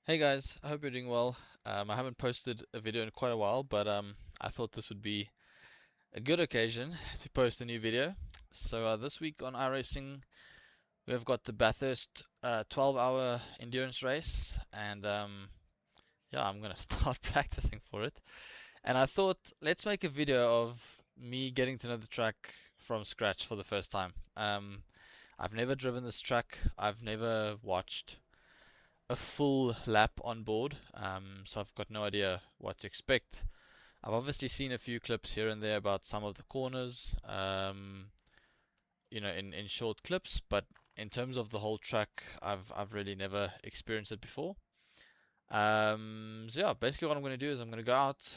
Hey guys, I hope you're doing well. I haven't posted a video in quite a while, but I thought this would be a good occasion to post a new video. So this week on iRacing, we've got the Bathurst 12-hour endurance race, and yeah, I'm gonna start practicing for it. And I thought, let's make a video of me getting to know the track from scratch for the first time. I've never driven this track. I've never watched a full lap on board, so I've got no idea what to expect. I've obviously seen a few clips here and there about some of the corners, in short clips, but in terms of the whole track, I've really never experienced it before. So yeah, basically what I'm going to do is I'm going to go out,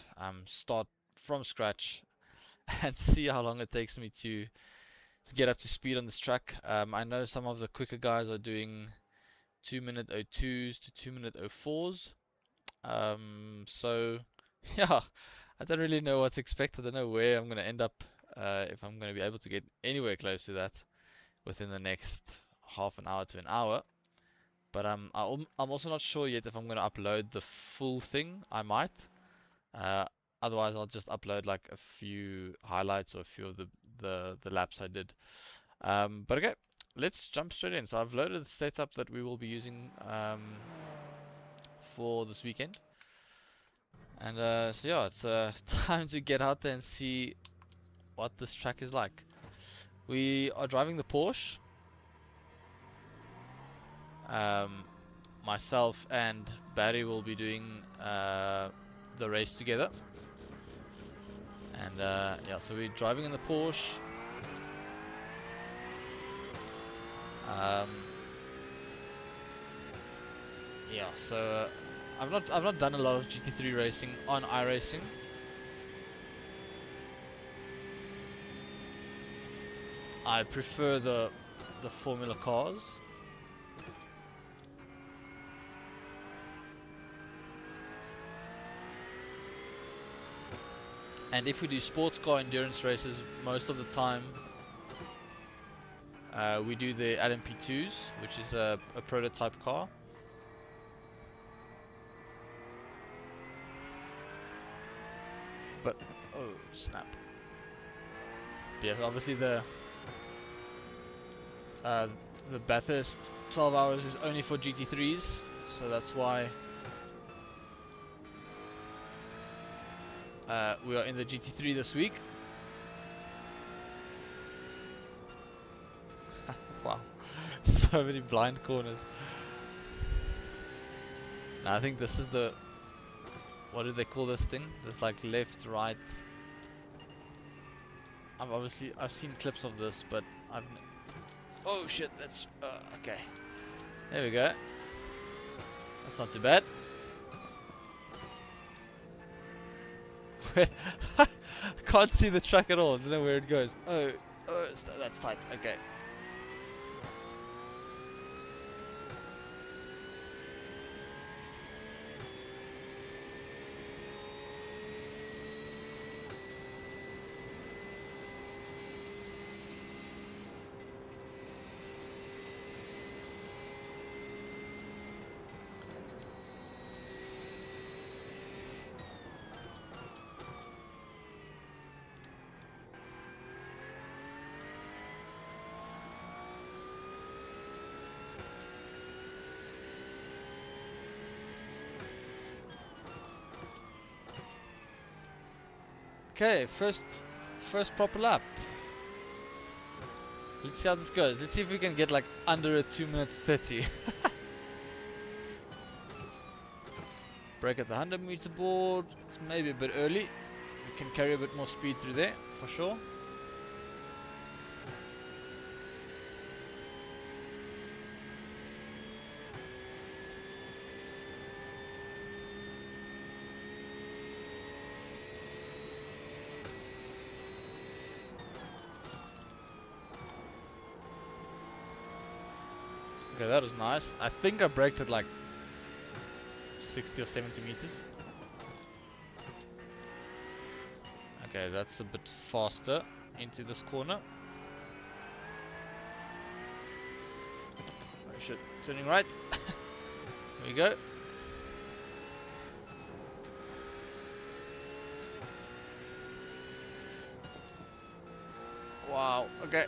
start from scratch, and see how long it takes me to get up to speed on this track. I know some of the quicker guys are doing 2-minute 02s to 2-minute 04s. So yeah, I don't really know what to expect. I don't know where I'm going to end up, if I'm going to be able to get anywhere close to that within the next half an hour to an hour. But I'm also not sure yet if I'm going to upload the full thing. I might. Uh, Otherwise, I'll just upload like a few highlights or a few of the laps I did. But okay, let's jump straight in. So I've loaded the setup that we will be using for this weekend. And so yeah, it's time to get out there and see what this track is like. We are driving the Porsche. Um, Myself and Barry will be doing the race together. And yeah, so we're driving in the Porsche. Um, yeah, so I've not done a lot of GT3 racing on iRacing. I prefer the Formula cars. And if we do sports car endurance races, most of the time we do the LMP2s, which is a prototype car. But oh snap! Yes, obviously uh, the Bathurst 12 hours is only for GT3s, so that's why we are in the GT3 this week. Wow, so many blind corners. Now I think this is what do they call this thing? There's like left, right. I've seen clips of this, but oh shit, that's okay. There we go. That's not too bad. Can't see the track at all. I don't know where it goes. Oh, that's tight. Okay. Okay, first proper lap. Let's see how this goes. Let's see if we can get like under a 2-minute 30. Brake at the 100-meter board. It's maybe a bit early. We can carry a bit more speed through there, for sure. Okay, that was nice. I think I braked at like 60 or 70 meters. Okay, that's a bit faster into this corner. Oh shit, turning right. There we go. Okay.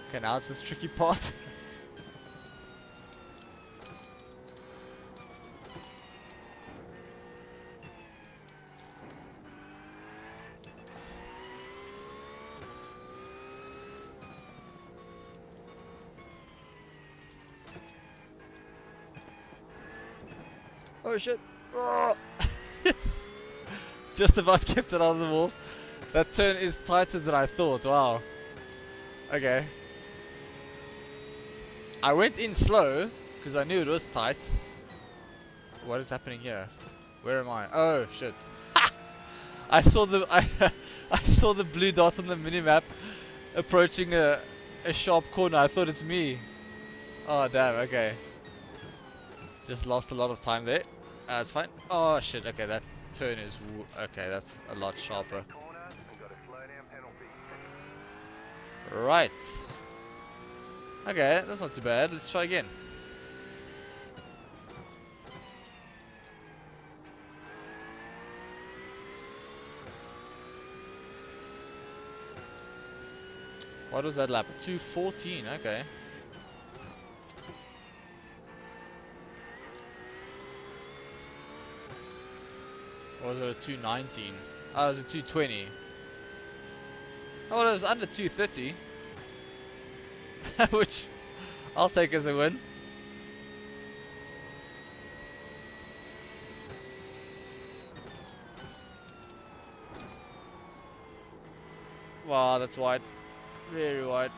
Okay, now it's this tricky part. Oh shit. Oh. Yes. Just about kept it out of the walls. That turn is tighter than I thought. Wow. Okay. I went in slow because I knew it was tight. What is happening here? Where am I? Oh shit. I saw the I saw the blue dot on the minimap approaching a sharp corner. I thought it's me. Oh damn, okay. Just lost a lot of time there. It's fine. Oh shit, okay, that turn is okay, that's a lot sharper. Right. Okay, that's not too bad. Let's try again. What was that lap? 2:14, okay. Or was it a 2:19? Oh, it was a 2:20. Oh, well, it was under 2:30. Which I'll take as a win. Wow, that's wide. Very wide.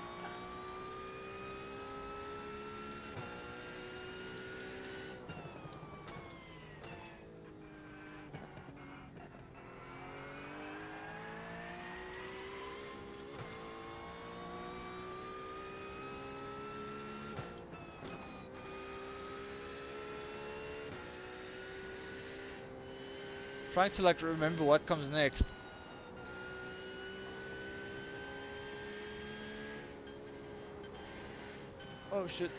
Trying to like remember what comes next. Oh shit.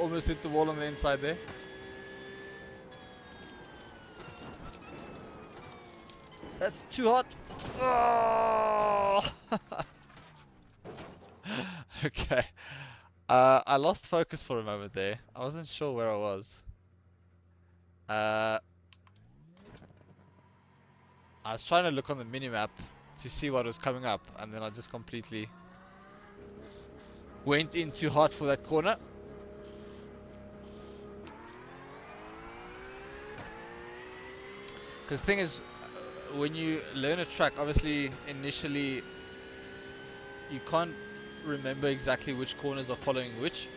Almost hit the wall on the inside there. That's too hot. Oh! Okay. I lost focus for a moment there. I wasn't sure where I was. I was trying to look on the minimap to see what was coming up, and then I just completely went in too hot for that corner. Because the thing is, when you learn a track, obviously initially you can't remember exactly which corners are following which.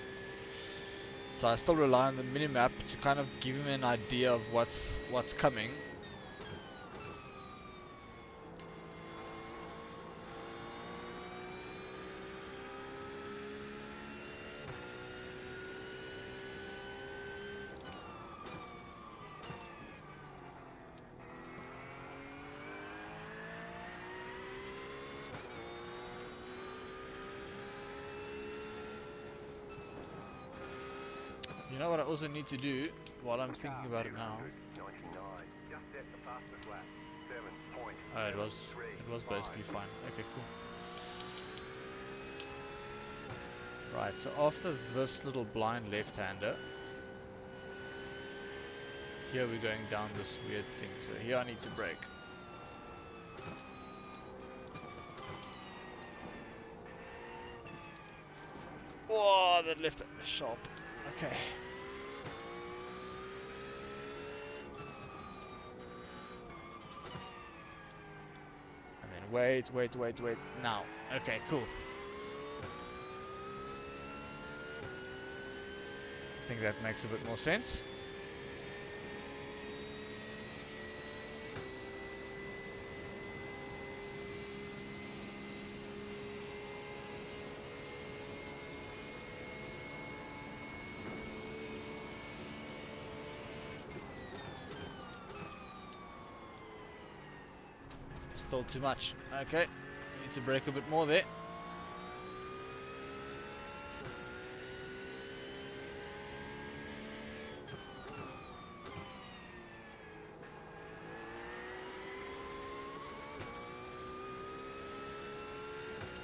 So I still rely on the minimap to kind of give me an idea of what's coming. You know what I also need to do while I'm thinking about it now? Oh, it was basically fine. Okay, cool. Right, so after this little blind left-hander, here we're going down this weird thing. So here I need to brake. Oh, that left is sharp. Okay. And then wait. Now. Okay, cool. I think that makes a bit more sense. Still too much. Okay. Need to brake a bit more there.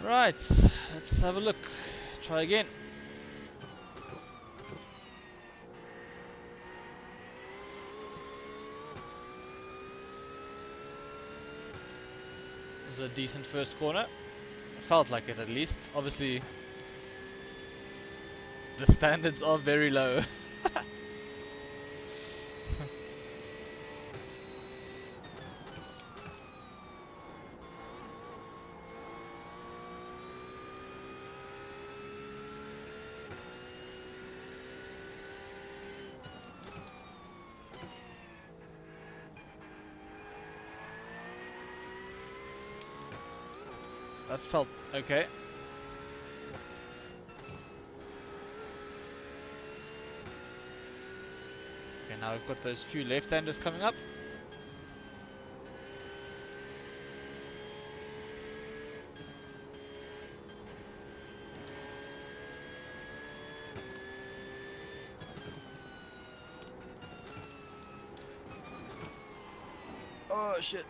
Right, let's have a look. Try again. It was a decent first corner. Felt like it at least. Obviously, the standards are very low. That felt okay. Okay, now we've got those few left-handers coming up. Oh shit.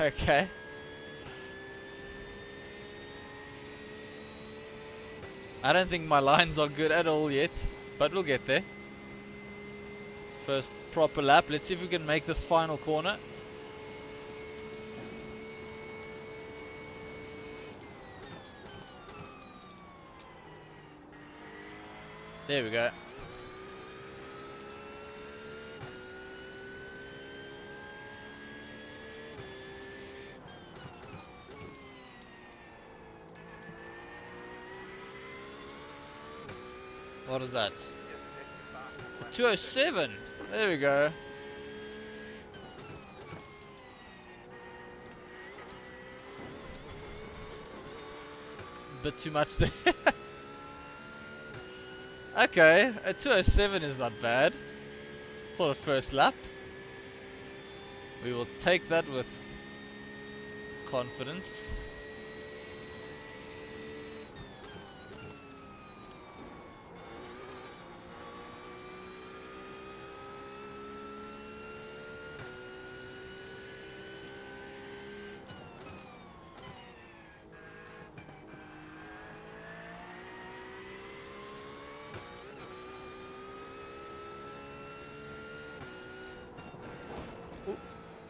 Okay. I don't think my lines are good at all yet, but we'll get there. First proper lap. Let's see if we can make this final corner. There we go. What is that? 207. There we go. Bit too much there. Okay, a 207 is not bad for the first lap. We will take that with confidence.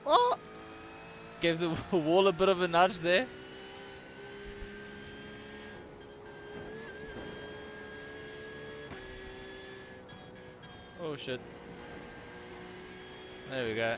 Oh! Gave the wall a bit of a nudge there. Oh shit. There we go.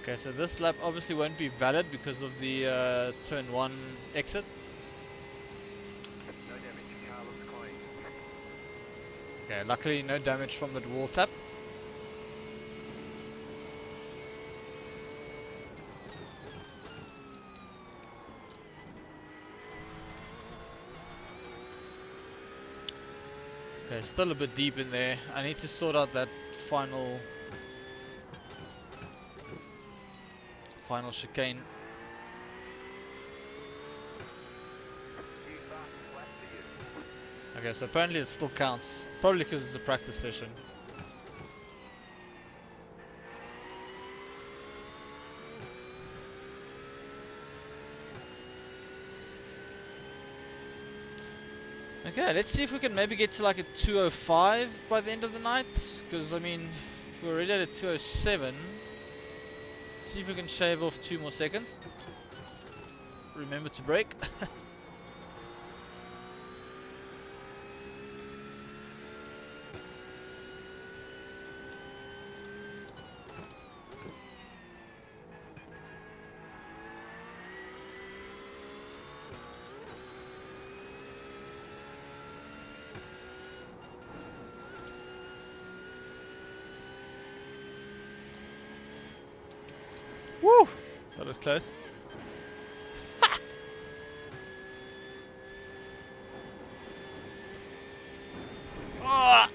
Okay, so this lap obviously won't be valid because of the turn 1 exit. No damage. Car looks clean. Okay, luckily no damage from the wall tap. Okay, still a bit deep in there. I need to sort out that final chicane. Okay, so apparently it still counts. Probably because it's a practice session. Okay, let's see if we can maybe get to like a 205 by the end of the night. Because, I mean, if we're already at a 207, see if we can shave off 2 more seconds. Remember to brake. That was close. Ah!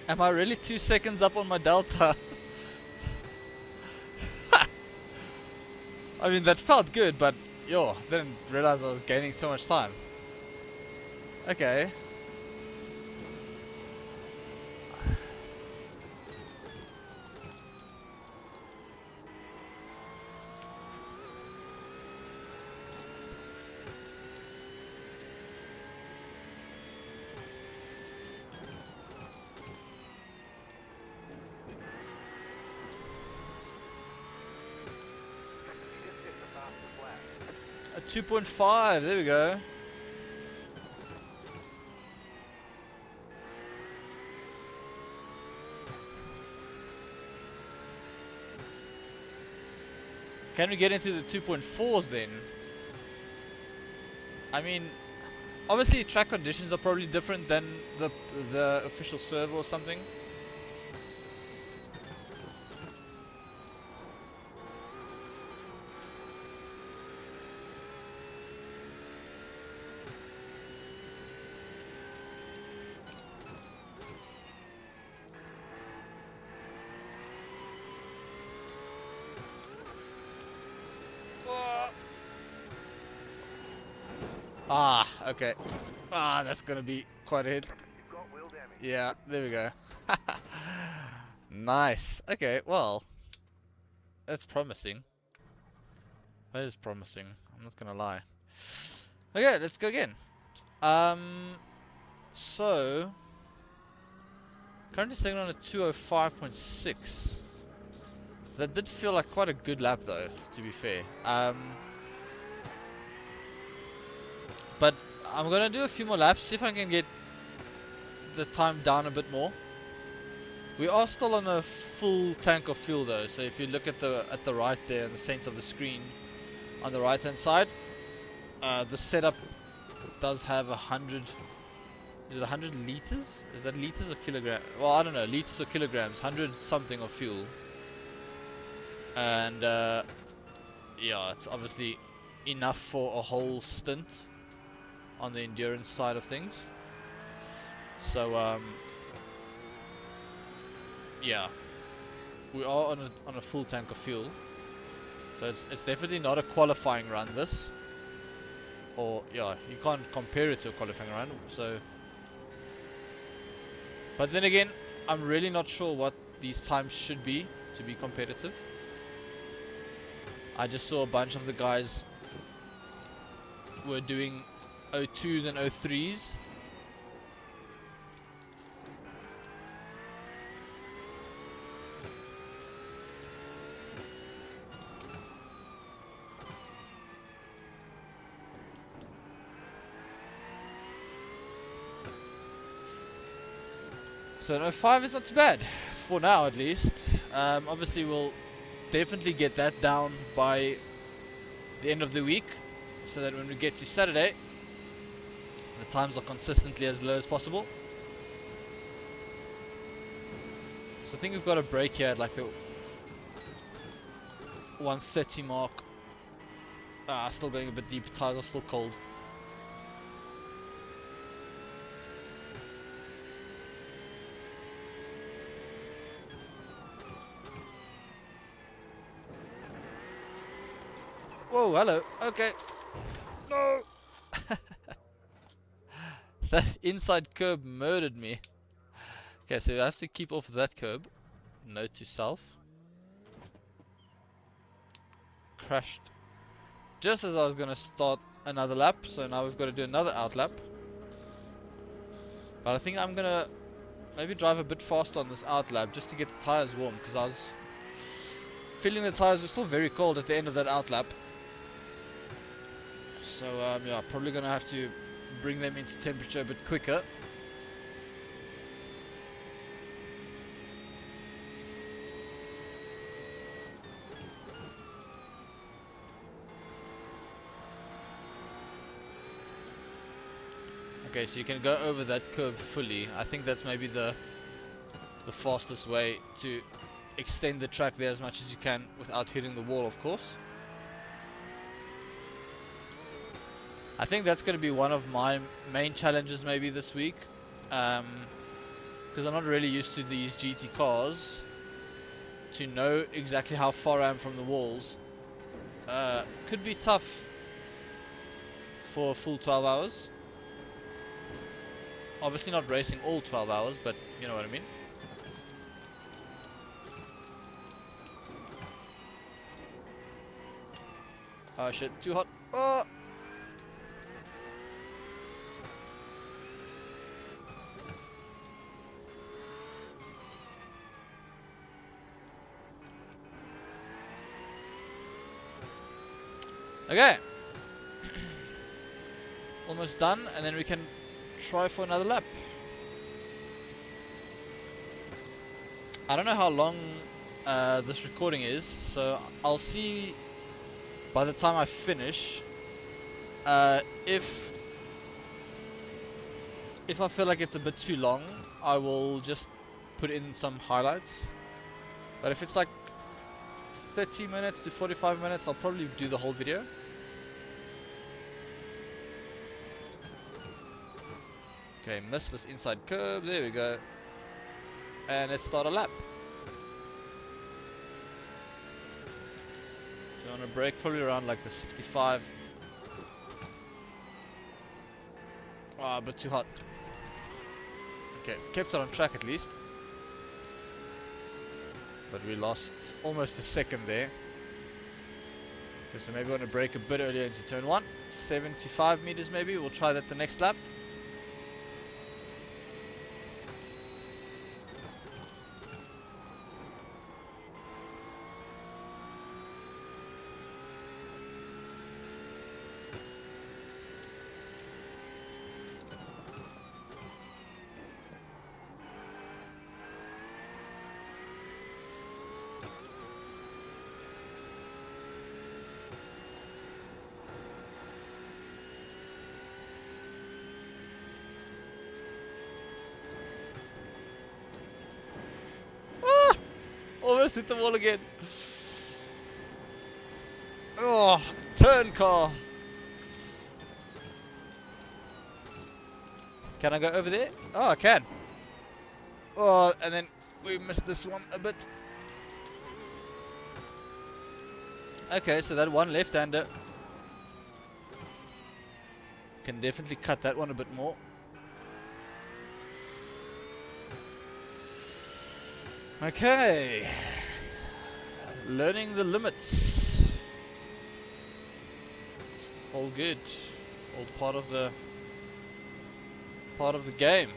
Am I really 2 seconds up on my delta? I mean, that felt good, but yo, didn't realize I was gaining so much time. Okay. A 2.5, there we go. Can we get into the 2.4s then? I mean, obviously track conditions are probably different than the official server or something. Ah, okay. Ah, that's gonna be quite a hit. You've got wheel damage. Yeah, there we go. Nice. Okay, well, that's promising. That is promising. I'm not gonna lie. Okay, let's go again. So currently sitting on a 205.6. That did feel like quite a good lap, though, to be fair. But I'm gonna do a few more laps, see if I can get the time down a bit more. We are still on a full tank of fuel, though. So if you look at the right there, in the center of the screen, on the right hand side, the setup does have 100. Is it 100 liters? Is that liters or kilograms? Well, I don't know, liters or kilograms. 100 something of fuel. And yeah, it's obviously enough for a whole stint on the endurance side of things. So yeah, we are on a full tank of fuel. So it's definitely not a qualifying run, this. Or yeah, you can't compare it to a qualifying run. So, but then again, I'm really not sure what these times should be to be competitive. I just saw a bunch of the guys were doing 02s and 03s. So an 05 is not too bad, for now at least. Obviously we'll definitely get that down by the end of the week, so that when we get to Saturday, the times are consistently as low as possible. So I think we've got a break here at like the 130 mark. Still going a bit deep, tires are still cold. Whoa, hello. Okay. No. That inside curb murdered me. Okay, so I have to keep off that curb. Note to self. Crashed just as I was going to start another lap, so now we've got to do another out lap. But I think I'm going to maybe drive a bit faster on this out lap just to get the tires warm, because I was feeling the tires were still very cold at the end of that out lap. So yeah, probably going to have to bring them into temperature a bit quicker. Okay, so you can go over that curb fully. I think that's maybe the fastest way to extend the track there as much as you can without hitting the wall, of course. I think that's going to be one of my main challenges maybe this week, because I'm not really used to these GT cars, to know exactly how far I am from the walls. Could be tough for a full 12 hours. Obviously not racing all 12 hours, but you know what I mean. Oh shit, too hot. Oh! Okay. Almost done, and then we can try for another lap. I don't know how long this recording is, so I'll see by the time I finish if I feel like it's a bit too long, I will just put in some highlights. But if it's like 30 minutes to 45 minutes, I'll probably do the whole video. Okay, miss this inside curb, there we go. And let's start a lap. So I'm gonna brake probably around like the 65. Ah, a bit too hot. Okay, kept it on track at least. But we lost almost a second there. Okay, so maybe I want to brake a bit earlier into turn 1. 75 meters maybe, we'll try that the next lap. Almost hit the wall again. Oh, turn car. Can I go over there? Oh, I can. Oh, and then we missed this one a bit. Okay, so that one left-hander. Can definitely cut that one a bit more. Okay. Learning the limits. It's all good. All part of the game.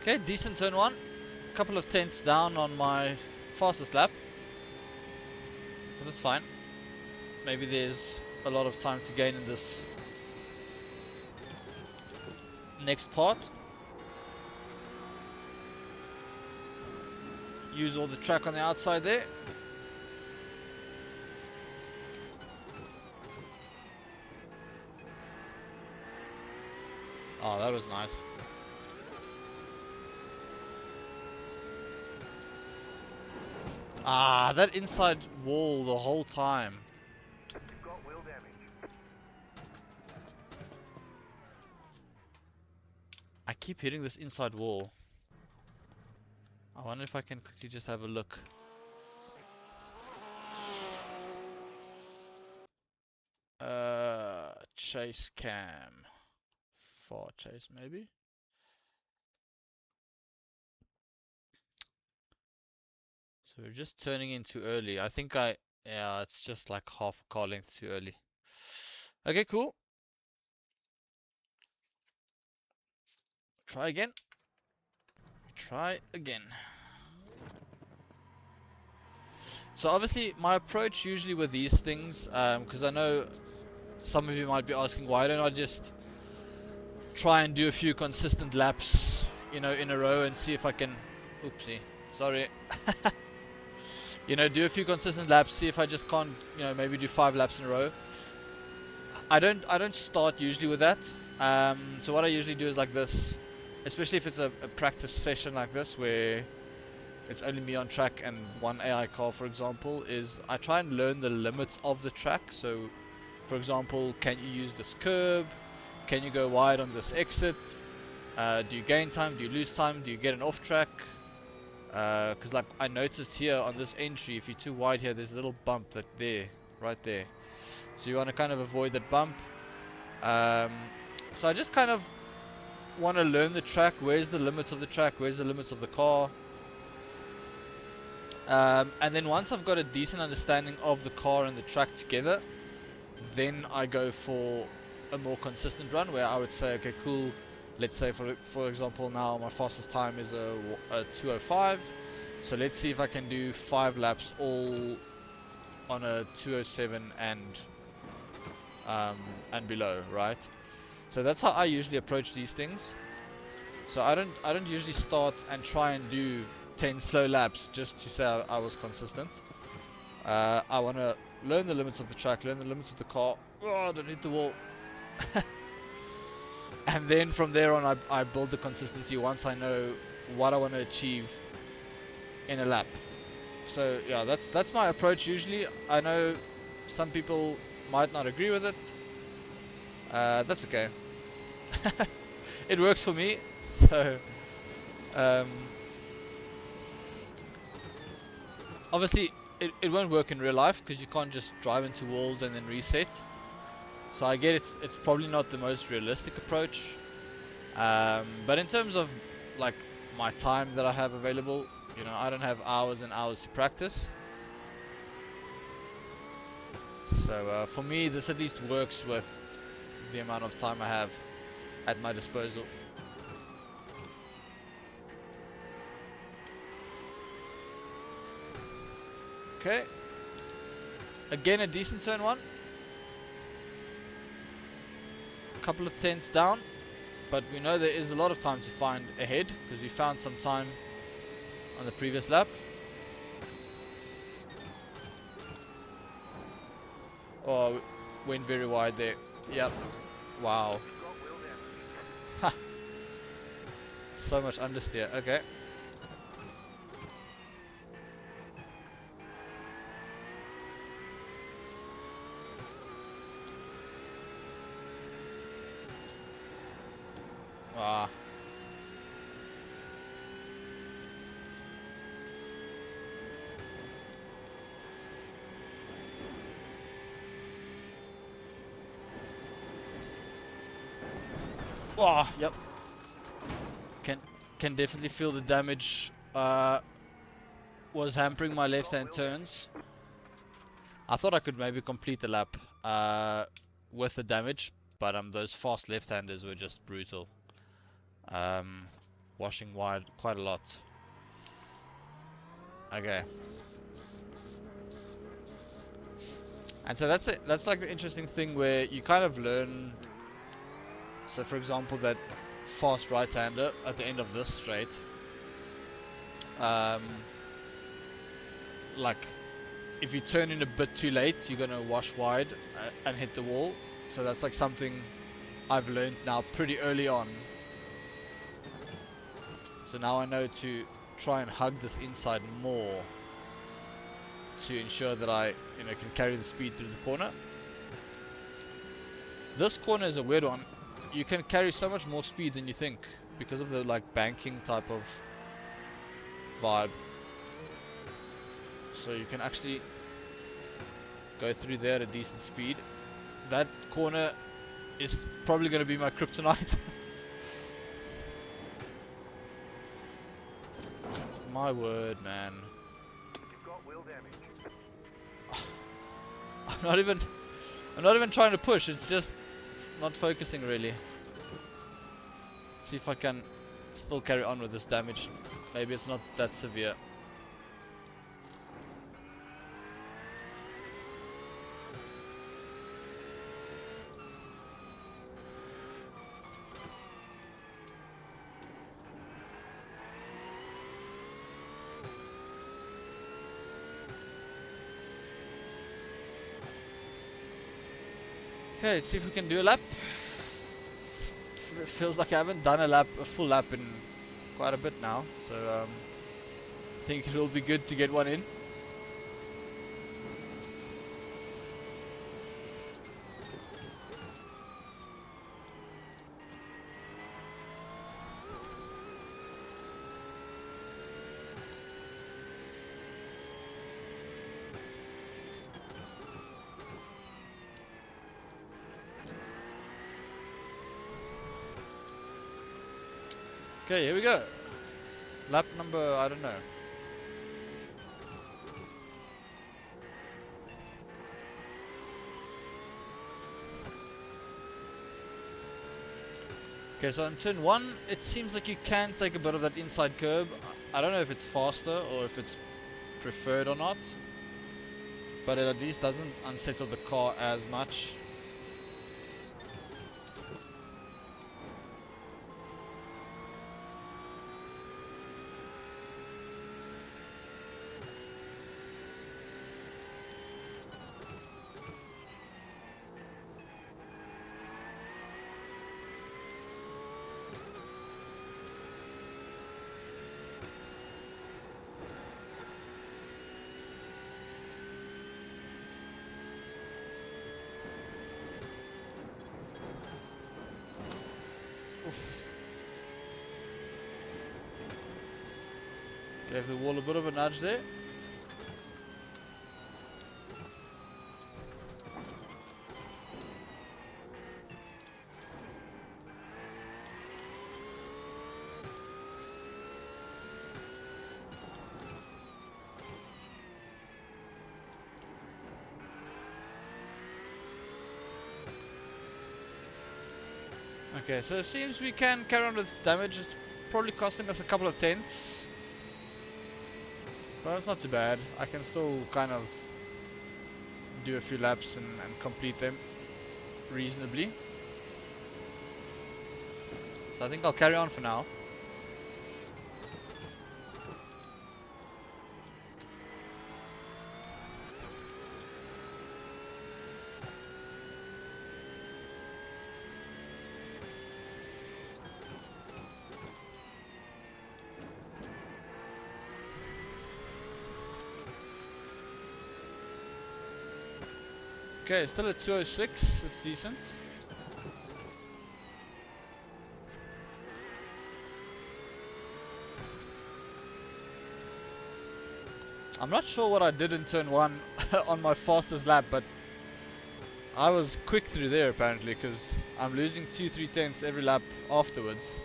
Okay, decent turn 1. Couple of tenths down on my fastest lap. But that's fine. Maybe there's a lot of time to gain in this next part. Use all the track on the outside there. Oh, that was nice. Ah, that inside wall the whole time. You've got wheel damage. I keep hitting this inside wall. I wonder if I can quickly just have a look. Chase cam. For chase, maybe. So we're just turning in too early. I think yeah, it's just like half a car length too early. Okay, cool. Try again. Try again. So obviously my approach usually with these things, because I know some of you might be asking, why don't I just try and do a few consistent laps, you know, in a row and see if I can, oopsie, sorry, you know, do a few consistent laps, see if I just can't, you know, maybe do 5 laps in a row. I don't start usually with that. So what I usually do is like this, especially if it's a practice session like this where it's only me on track and one AI car, for example, is I try and learn the limits of the track. So, for example, can you use this curb? Can you go wide on this exit? Do you gain time? Do you lose time? Do you get an off track? Because like I noticed here on this entry, if you're too wide here, there's a little bump right there. So you want to kind of avoid that bump. So I just kind of want to learn the track. Where's the limits of the track? Where's the limits of the car? And then once I've got a decent understanding of the car and the track together, then I go for a more consistent run where I would say, okay, cool. Let's say for example now my fastest time is a 2:05. So let's see if I can do 5 laps all on a 2:07 and below, right? So that's how I usually approach these things. So I don't usually start and try and do 10 slow laps just to say I was consistent. I want to learn the limits of the track, learn the limits of the car. Oh, don't hit the wall. And then from there on, I build the consistency once I know what I want to achieve in a lap. So yeah, that's my approach usually. I know some people might not agree with it. That's okay. It works for me. So obviously it won't work in real life because you can't just drive into walls and then reset. So I get it's probably not the most realistic approach. But in terms of like my time that I have available, you know, I don't have hours and hours to practice. So for me, this at least works with the amount of time I have at my disposal. Okay. Again, a decent turn one. Couple of tenths down, but we know there is a lot of time to find ahead because we found some time on the previous lap. Oh, went very wide there. Yep. Wow. Ha. So much understeer. Okay. Ah. Oh, yep. Can definitely feel the damage was hampering my left-hand turns. I thought I could maybe complete the lap with the damage, but those fast left-handers were just brutal. Washing wide quite a lot. Okay. And so that's it. That's like the interesting thing where you kind of learn. So for example, that fast right-hander at the end of this straight, like if you turn in a bit too late, you're gonna wash wide and hit the wall. So that's like something I've learned now pretty early on. So now I know to try and hug this inside more to ensure that I, you know, can carry the speed through the corner. This corner is a weird one. You can carry so much more speed than you think because of the like banking type of vibe. So you can actually go through there at a decent speed. That corner is probably going to be my kryptonite. My word, man. You've got wheel damage. I'm not even trying to push, it's just not focusing really. Let's see if I can still carry on with this damage. Maybe it's not that severe. Okay, let's see if we can do a lap. Feels like I haven't done a full lap in quite a bit now, so I think it will be good to get one in. Okay, here we go. Lap number, I don't know. Okay, so on turn 1, it seems like you can take a bit of that inside curb. I don't know if it's faster or if it's preferred or not, but it at least doesn't unsettle the car as much. Gave the wall a bit of a nudge there. Okay, so it seems we can carry on with damage. It's probably costing us a couple of tenths. But it's not too bad. I can still kind of do a few laps and complete them reasonably. So I think I'll carry on for now. Okay, still at 206, it's decent. I'm not sure what I did in turn 1 on my fastest lap, but I was quick through there apparently, because I'm losing 2-3 tenths every lap afterwards.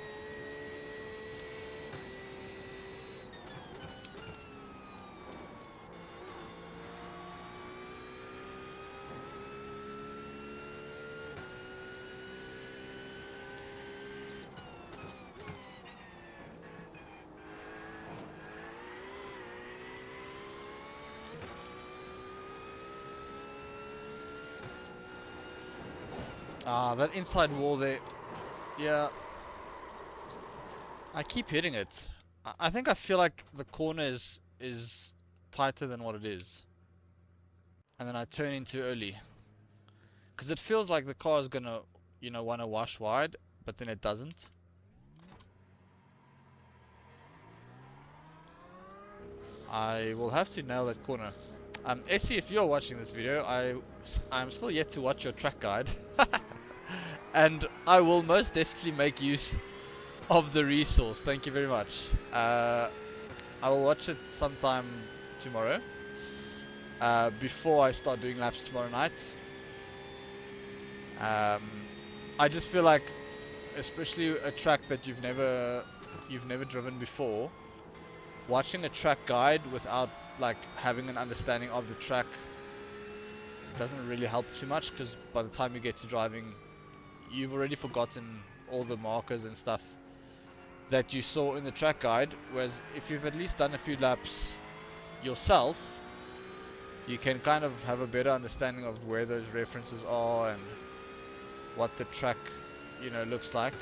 Ah, that inside wall there. Yeah. I keep hitting it. I think I feel like the corner is tighter than what it is. And then I turn in too early. Because it feels like the car is gonna, you know, want to wash wide, but then it doesn't. I will have to nail that corner. Essie, if you're watching this video, I'm still yet to watch your track guide. And I will most definitely make use of the resource. Thank you very much. I will watch it sometime tomorrow. Before I start doing laps tomorrow night. I just feel like, especially a track that you've never driven before, watching a track guide without like having an understanding of the track doesn't really help too much, because by the time you get to driving, you've already forgotten all the markers and stuff that you saw in the track guide. Whereas if you've at least done a few laps yourself, you can kind of have a better understanding of where those references are and what the track, looks like.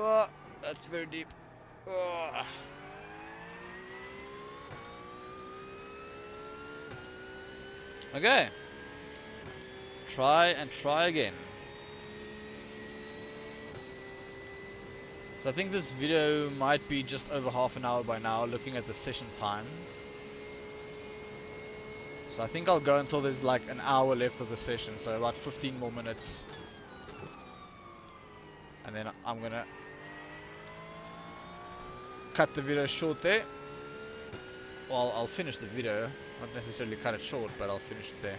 Oh, that's very deep. Oh. Okay. Try and try again. So I think this video might be just over half an hour by now, looking at the session time. So I think I'll go until there's like an hour left of the session, so about 15 more minutes. And then I'm gonna cut the video short there. Well, I'll finish the video. Not necessarily cut it short, but I'll finish it there.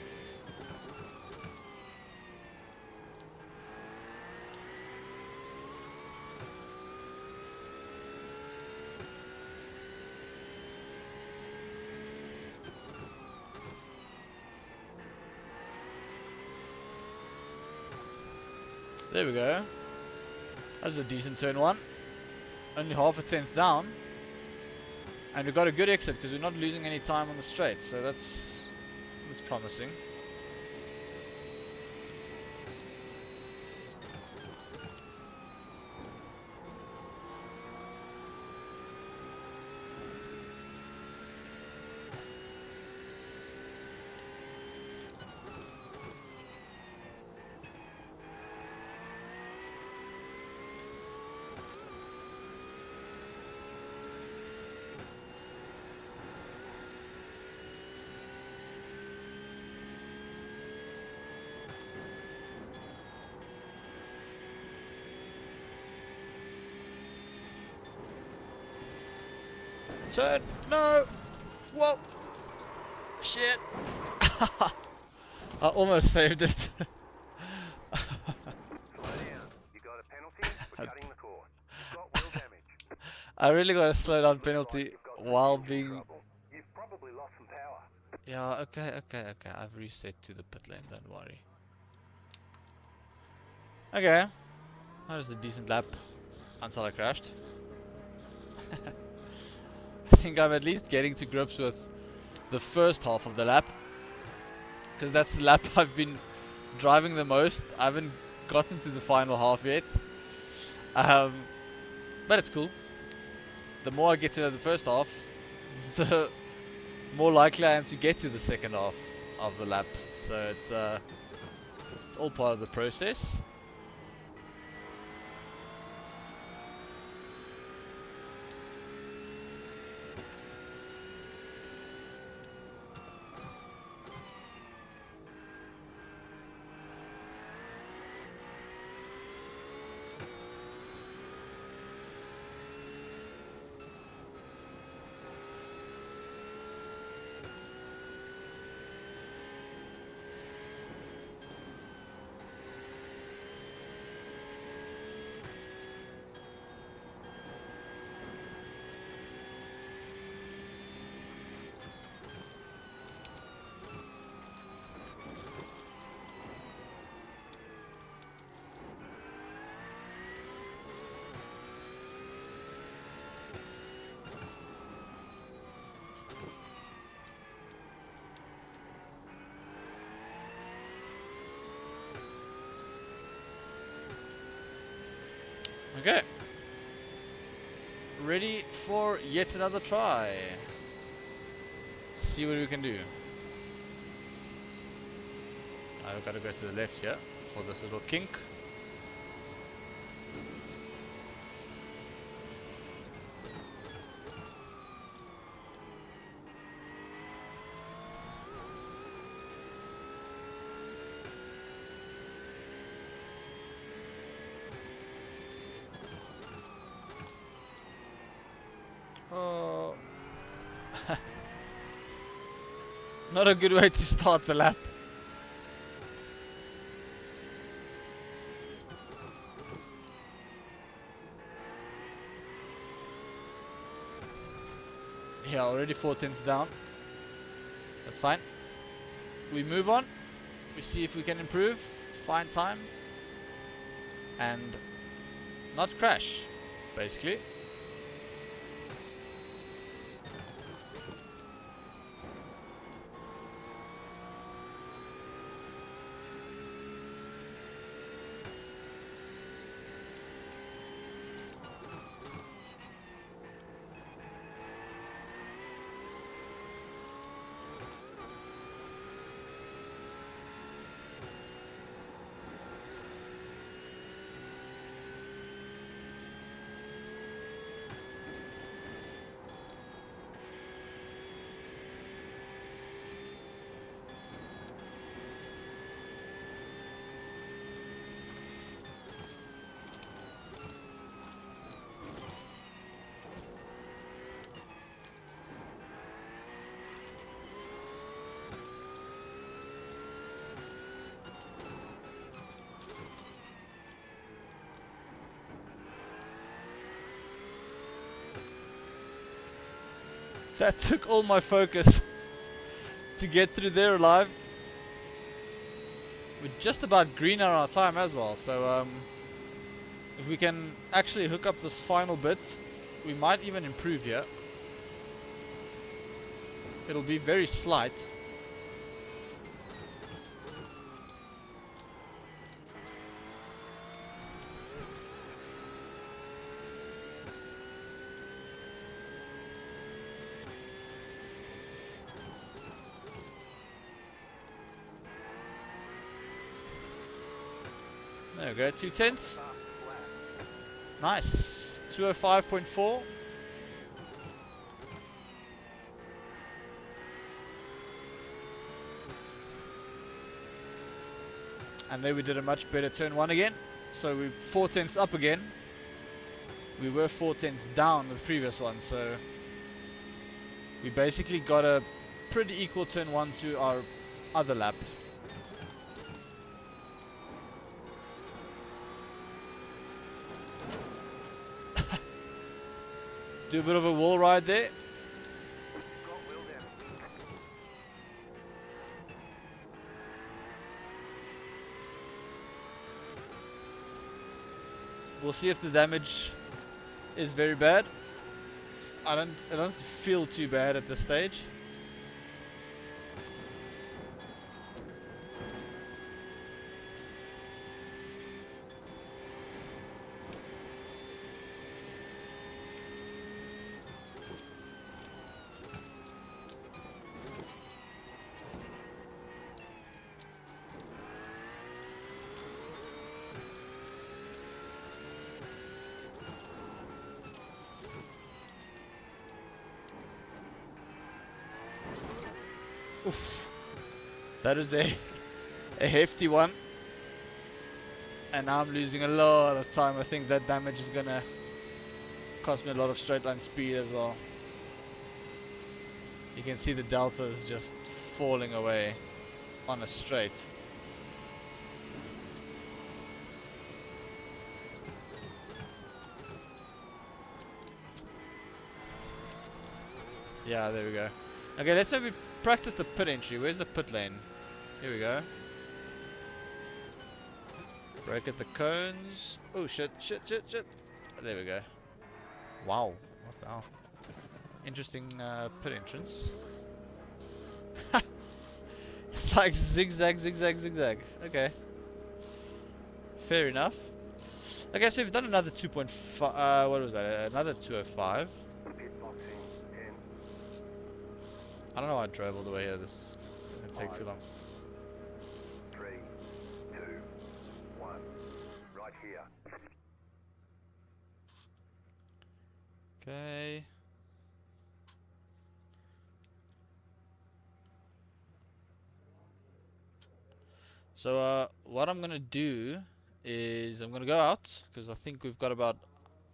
There we go. That's a decent turn one. Only half a tenth down. And we got a good exit because we're not losing any time on the straight, so that's promising. Turn! No! Whoa! Shit! I almost saved it. Slow down. You got a penalty for cutting the course. You've got wheel damage. I really got a slow down Looks like penalty you've got some while engine being... trouble. You've probably lost some power. Yeah, okay. I've reset to the pit lane, don't worry. Okay. That was a decent lap until I crashed. I think I'm at least getting to grips with the first half of the lap, because that's the lap I've been driving the most. I haven't gotten to the final half yet, but it's cool. The more I get to know the first half, the more likely I am to get to the second half of the lap. So it's all part of the process. Okay. Ready for yet another try. see what we can do. I've got to go to the left here for this little kink. Oh. Not a good way to start the lap. Yeah, already 4 tenths down. That's fine. We move on. We see if we can improve, find time, and not crash, basically. That took all my focus to get through there alive. We're just about green on our time as well, so if we can actually hook up this final bit, we might even improve here. It'll be very slight. There we go, 2 tenths. Nice. 205.4. And there we did a much better turn 1 again. So we 4 tenths up again. We were 4 tenths down with the previous one, so we basically got a pretty equal turn 1 to our other lap. Do a bit of a wall ride there. We'll see if the damage is very bad. It doesn't feel too bad at this stage. Oof. That is a hefty one. And now I'm losing a lot of time. I think that damage is gonna cost me a lot of straight line speed as well. You can see the delta is just falling away on a straight. Yeah, there we go. Okay, let's maybe practice the pit entry. Where's the pit lane? Here we go. Break at the cones. Oh shit. There we go. Wow. What the hell? Interesting pit entrance. It's like zigzag. Okay. Fair enough. Okay, so we've done another 2.5. What was that? Another 205. I don't know why I drove all the way here. This is going to take too long. 3, 2, 1. Right here. Okay. So what I'm gonna do is I'm gonna go out because I think we've got about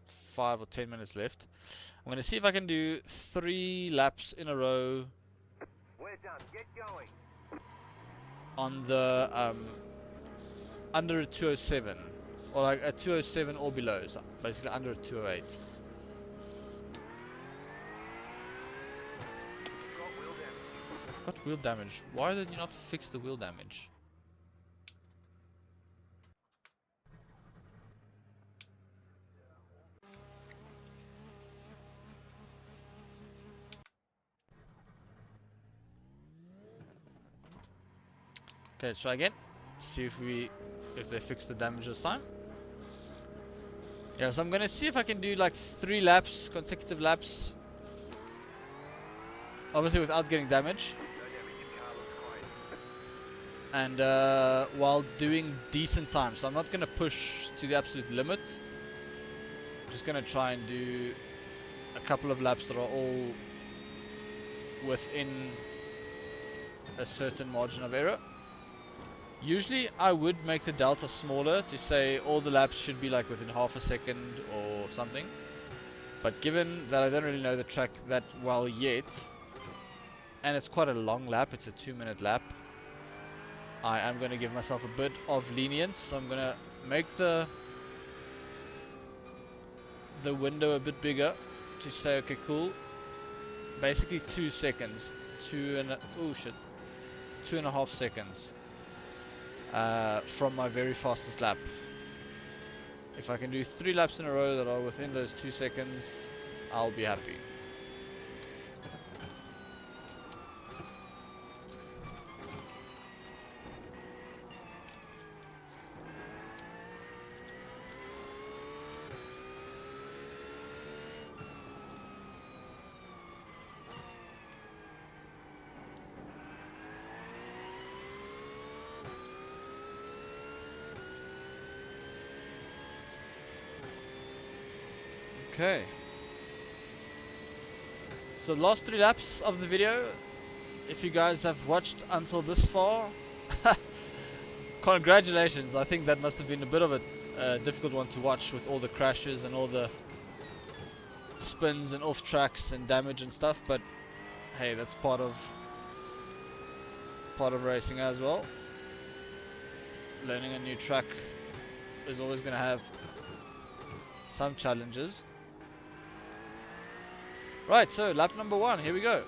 5 or 10 minutes left. I'm gonna see if I can do 3 laps in a row We're done. Get going. on the under a 207 or like a 207 or below, so basically under a 208. Got wheel damage. Got wheel damage. Why did you not fix the wheel damage? Okay, let's try again. See if they fix the damage this time. Yeah, so I'm gonna see if I can do like 3 laps, consecutive laps. Obviously without getting damage. No damage. Car looks And clean. while doing decent time. So I'm not gonna push to the absolute limit. Just gonna try and do a couple of laps that are all within a certain margin of error. Usually I would make the delta smaller to say all the laps should be like within half a second or something. But given that I don't really know the track that well yet, and it's quite a long lap, it's a 2-minute lap, I am going to give myself a bit of lenience. So I'm going to make the window a bit bigger to say, okay, cool. Basically 2 seconds, 2.5 seconds from my very fastest lap. If I can do 3 laps in a row that are within those 2 seconds, I'll be happy. Okay. So the last 3 laps of the video, if you guys have watched until this far, congratulations. I think that must have been a bit of a difficult one to watch with all the crashes and all the spins and off tracks and damage and stuff, but hey, that's part of racing as well. Learning a new track is always going to have some challenges. Right, so lap number 1, here we go.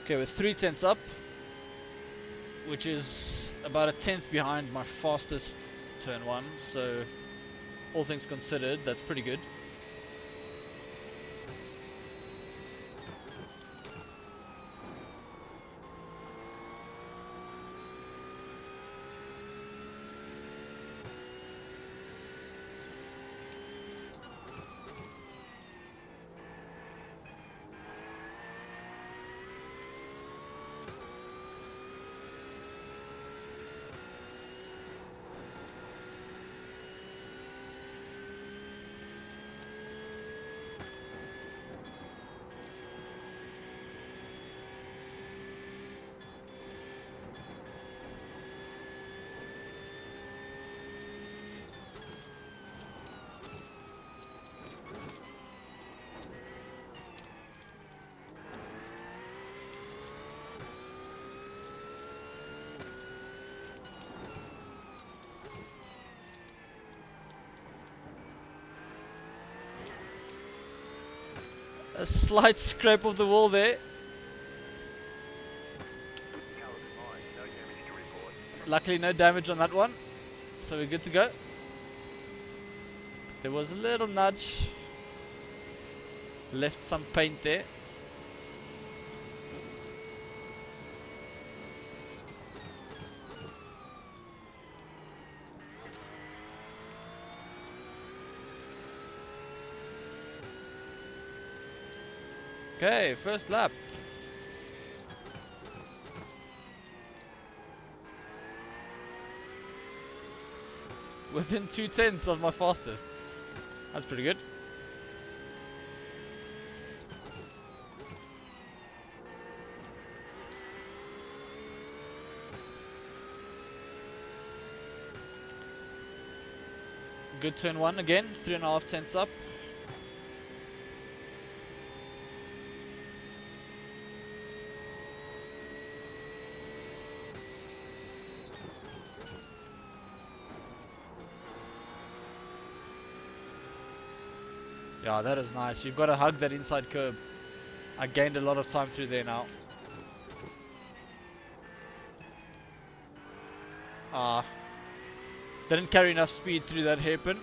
Okay, with 3/10 up, which is about a 1/10 behind my fastest turn 1, so all things considered, that's pretty good. A slight scrape of the wall there. Car looks fine. No damage to report. Luckily no damage on that one, so we're good to go. There was a little nudge, left some paint there. Okay, first lap. Within 2/10 of my fastest. That's pretty good. Good turn one again, 3.5 tenths up. Yeah, that is nice. You've got to hug that inside curb. I gained a lot of time through there now. Didn't carry enough speed through that hairpin.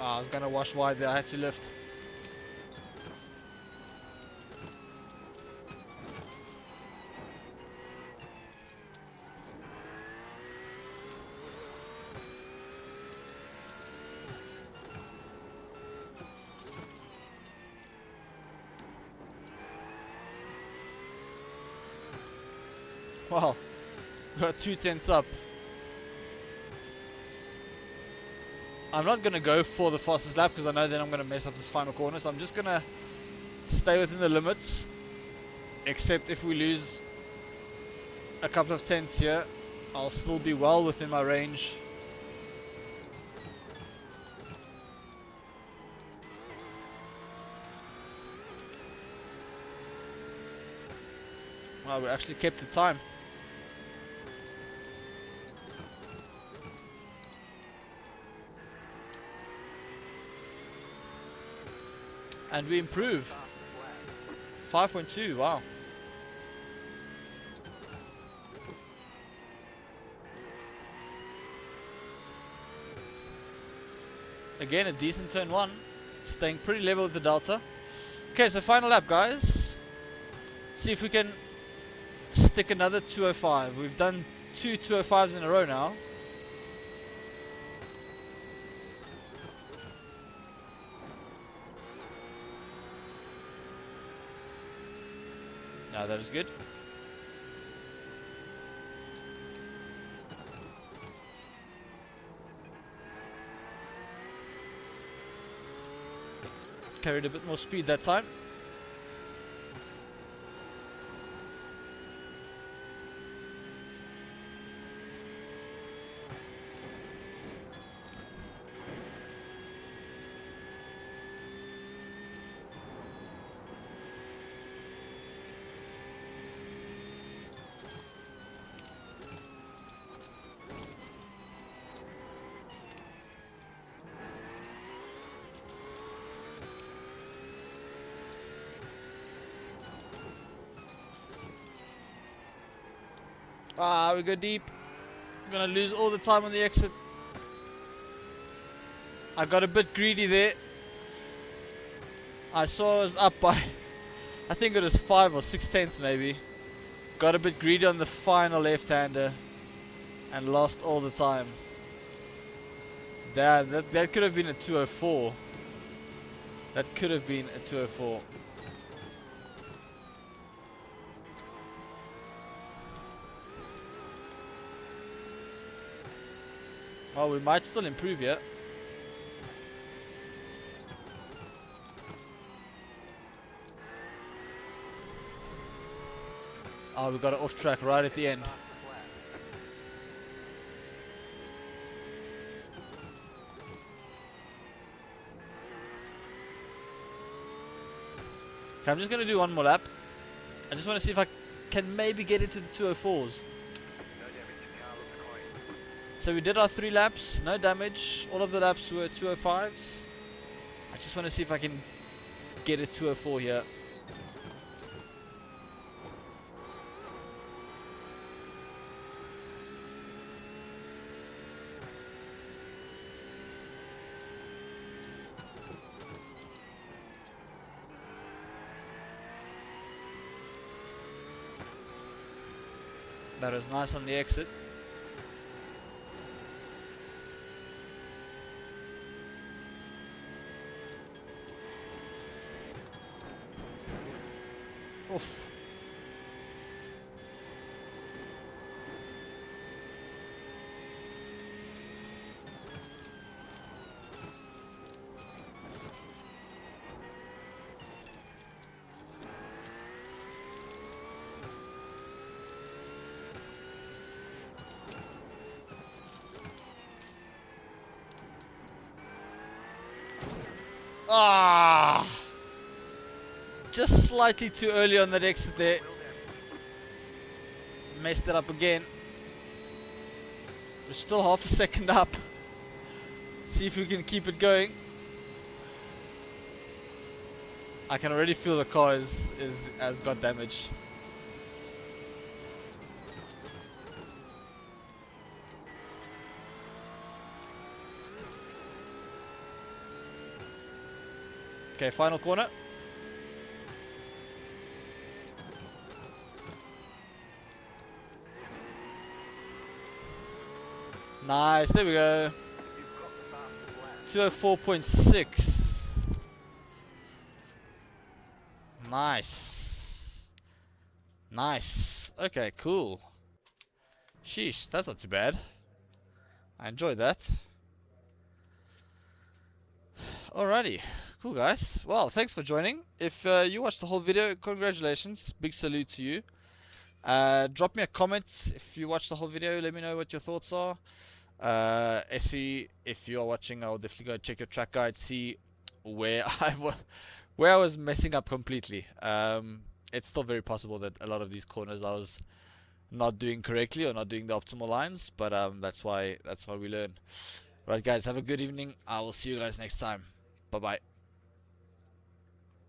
I was gonna wash wide there, I had to lift. Wow, got 2/10 up. I'm not gonna go for the fastest lap because I know then I'm gonna mess up this final corner, so I'm just gonna stay within the limits. Except if we lose a couple of tenths here, I'll still be well within my range. Wow, we actually kept the time. And we improve. 5.2, wow. Again, a decent turn one. Staying pretty level with the delta. Okay, so final lap, guys. See if we can stick another 205. We've done two 205s in a row now. Now that is good. Carried a bit more speed that time. We go deep. I'm gonna lose all the time on the exit. I got a bit greedy there. I saw I was up by, I think it was 5 or 6 tenths maybe. Got a bit greedy on the final left-hander and lost all the time. Damn, that could have been a 204. That could have been a 204. Oh, we might still improve here. Oh, we got it off track right at the end. Okay, I'm just going to do one more lap. I just want to see if I can maybe get into the 204s. So we did our 3 laps, no damage. All of the laps were 205s. I just want to see if I can get a 204 here. That is nice on the exit. Oof. Ah! Just slightly too early on that exit there. Messed it up again. We're still half a second up. See if we can keep it going. I can already feel the car has got damage. Okay, final corner. Nice, there we go. 204.6. Nice. Nice. Okay, cool. Sheesh, that's not too bad. I enjoyed that. Alrighty. Cool, guys. Well, thanks for joining. If you watched the whole video, congratulations. Big salute to you. Drop me a comment if you watched the whole video. Let me know what your thoughts are. Essie, if you are watching, I'll definitely go check your track guide, see where I was messing up completely. It's still very possible that a lot of these corners I was not doing correctly or not doing the optimal lines, but that's why we learn. Right, guys, have a good evening. I will see you guys next time. Bye bye.